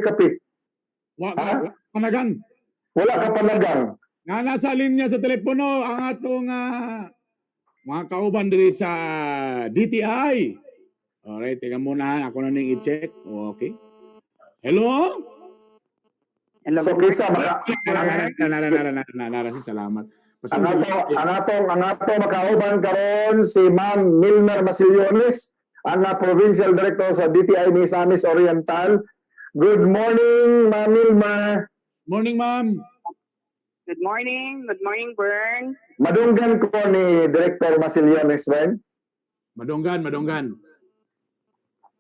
kape. Wa panagang. Wala ka panagang. Nga nasa linya sa telepono ang atong mga kauban diri sa DTI. Alright, teka muna ako na ning i-check. Okay. Hello? Hello, So kisa maka Salamat. ang atong makauban karon si Ma'am Milmer Masillones, ang Provincial Director sa DTI Misamis Oriental. Good morning, Ma'am Milmer. Morning, ma'am. Good morning, Bern. Madunggan ko ni Director Masillones, Ben. Madunggan.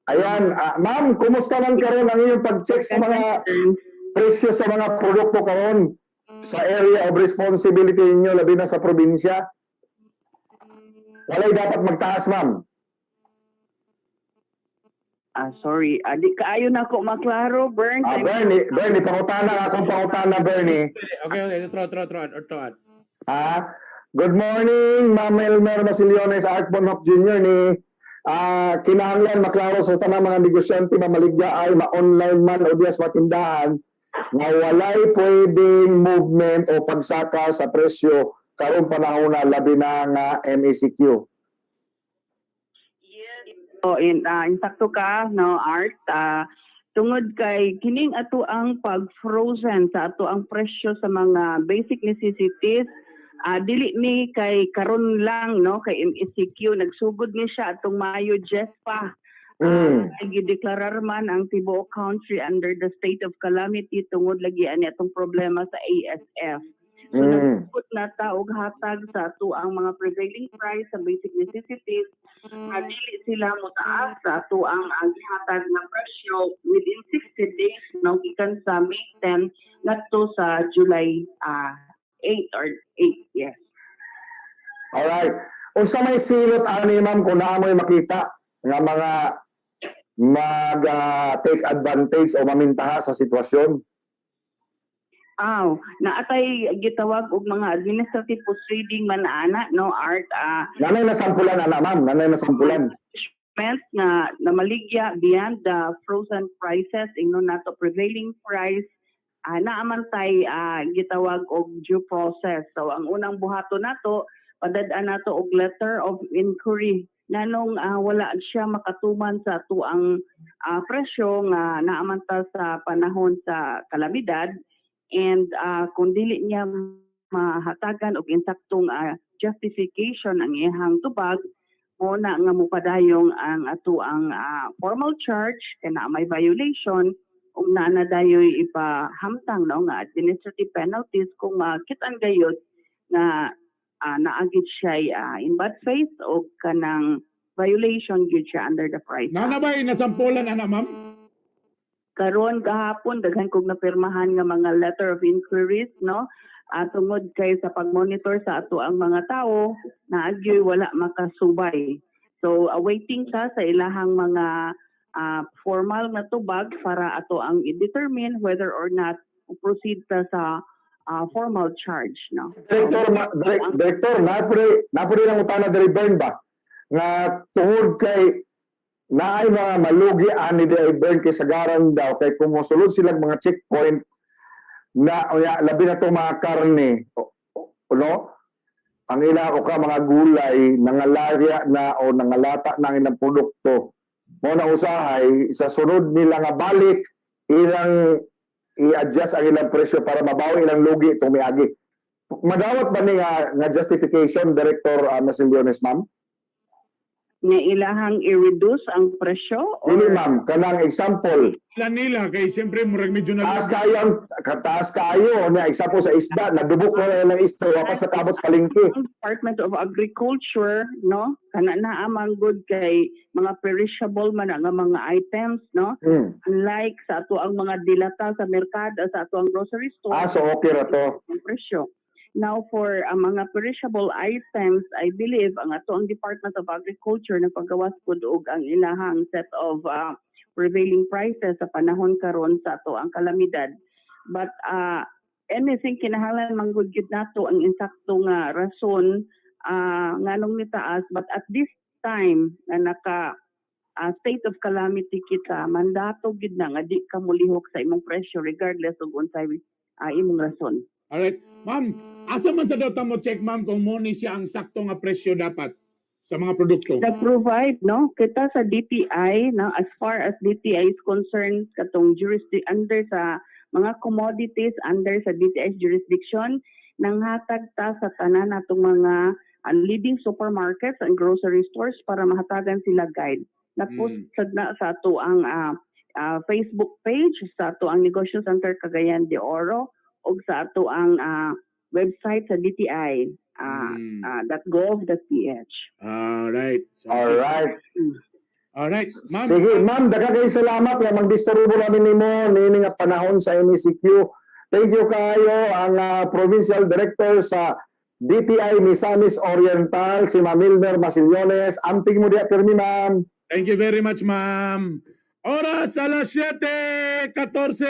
Ayan, ma'am, kumusta man karon ang iyong pag-check sa mga presyo sa mga produkto karon sa area of responsibility ninyo, labi na sa probinsya? Walay dapat magtaas, ma'am. Sorry, di kaayo na ako maklaro, Bern. Bernie, pangutana akong pangutana, Bernie. Okay, throw. Good morning, Ma'am Elmer Masillones, Art Bonhoff Jr. ni kinahanglan maklaro sa tanang mga negosyante mamaligya ay ma-online man o dias matindahan na walay pwedeng movement o pagsaka sa presyo karong panahon na labi na nga MECQ. So, insakto ka, no, Art. Tungod kay kining ato ang pag-frozen sa ato ang presyo sa mga basic necessities, dili ni kay karon lang, no, kay MECQ nagsugod ni siya atong Mayo 10 pa. Gideklarar man ang tibuok country under the state of calamity tungod lagi ani atong problema sa ASF. So nagsugod na ta og hatag sa ato ang mga prevailing price sa basic necessities. Dili sila motaas sa ato ang gihatag na presyo within 60 days, no, gikan sa May 10 ngadto sa July 8 or 8, yes. Alright. Unsa may silot ani, ma'am, kung naamoy makita nga mga take advantage o mamintaha sa sitwasyon? Naatay gitawag og mga administrative proceeding man ana, no, Art. Nanay na sampulan, ana, ma'am. Nanay na sampulan. Na maligya beyond the frozen prices, ingnon nato prevailing price, naaman tay gitawag og due process. So ang unang buhato nato, padad-an nato og letter of inquiry nanong wala siya makatuman sa ato ang presyo nga naaman ta sa panahon sa kalamidad. And kung dili niya mahatagan og insaktong justification ang iyang tubag, mo na nga mopadayong ang ato ang formal charge kana may violation ug na dayoy ipahamtang, no, nga administrative penalties kung makitaan gayud na naagid siya in bad faith o kanang violation gyud siya under the price. Nanabay nasampulan ana, ma'am? Karon gahapon daghan kog napirmahan nga mga letter of inquiries, no, tungod kay sa pagmonitor sa ato ang mga tao na agyoy wala makasubay. So awaiting ta sa ilahang mga formal na tubag para ato ang i-determine whether or not proceed ta sa formal charge, no. Director, napuri lang utana diri, Bern, ba nga tungod kay naay mga malugi ani di ay Bern kay sagaran daw kay kung mosulod silang mga checkpoint na labi na itong mga karne, no? Ang ila o ka mga gulay nangalarya na o nangalata na ang ilang produkto mo na usahay sa sunod nila nga balik ilang i-adjust ang ilang presyo para mabawi ilang lugi itong miagi. Madawat ba ni nga justification, Director Masillones, ma'am? Nga ilahang i-reduce ang presyo? Dili, ma'am. Kanang example. Ilan nila kay siyempre murag medyo na Taas kayo na example sa isda, nadubok mo na ilang isda, wapas sa tabot sa palengke. Department of Agriculture, no? Kana na amang good kay mga perishable man nga mga items, no? Unlike sa ato ang mga dilata sa merkado, sa ato ang grocery store. So okay ra to. Ang presyo. Now, for mga perishable items, I believe ang ato ang Department of Agriculture nagpagawas pud og ang ilahang set of prevailing prices sa panahon karon sa ato ang kalamidad. But anything kinahanglan manggud gyud nato ang insakto nga rason nganong nitaas, but at this time na state of calamity kita, mandato gid na nga di ka mulihok sa imong presyo regardless of unsay imong rason. Alright. Ma'am, asa man sa data mo check, ma'am, kung mo ni siya ang sakto nga presyo dapat sa mga produkto? Nag-provide, no? Kita sa DTI, no? As far as DTI is concerned, katong under sa mga commodities under sa DTI's jurisdiction, nanghatag ta sa tanan natong mga leading supermarkets and grocery stores para mahatagan sila guide. Nag-post na sa ato ang Facebook page, sa ato ang Negosyo Center Cagayan de Oro, o sa ato ang website sa DTI, .gov.ph. Alright. So, Alright. Alright. Ma'am, Sige, ma'am, daghang salamat nga magdisturbo namin nimo nini nga panahon sa MECQ. Thank you kayo ang Provincial Director sa DTI Misamis Oriental, si Ma'am Milner Masillones. Amping mo diya, pirmi, ma'am. thank you very much, ma'am. Oras alas 7:14.